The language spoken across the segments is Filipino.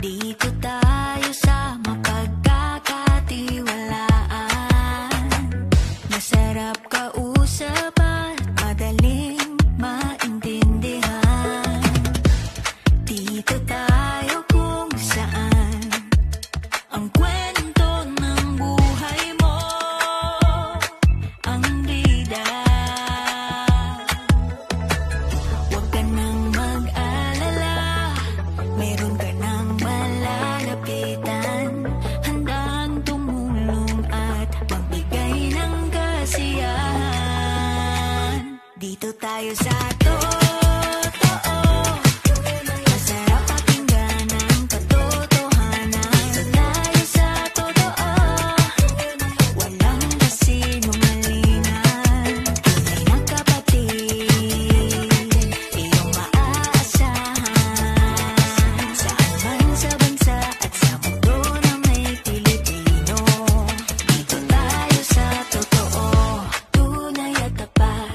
Dito tayo sa mapagkakatiwalaan. Masarap kausap at madaling maintindihan. Dito tayo kung saan ang kwento ng buhay mo ang bida. Huwag ka nang mag-alala, meron ka nang malalapitan, handang tumulong at magbigay ng kasiyahan. Dito tayo sa totoo. Masarap pakinggan ang katotohanan. Dito tayo sa totoo. Walang kasinungalingan. Tunay na kapatid, iyong maaasahan. Saan man sa bansa at sa mundo na may Pilipino. Dito tayo sa totoo, tunay at tapat.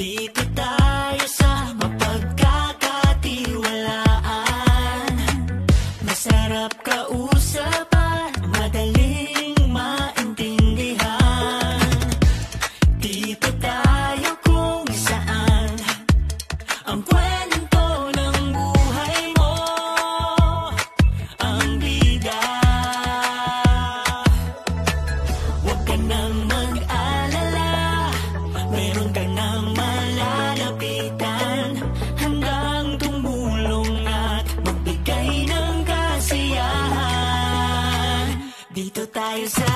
Dito tayo sa mapagkakatiwalaan. Masarap kausap at madaling maintindihan. Dito tayo kung saan ang kwento ng buhay mo ang bida. Huwag ka nang mag-alala, meron ka nang malalapitan, handang tumulong at magbigay ng kasiyahan. Dito tayo sa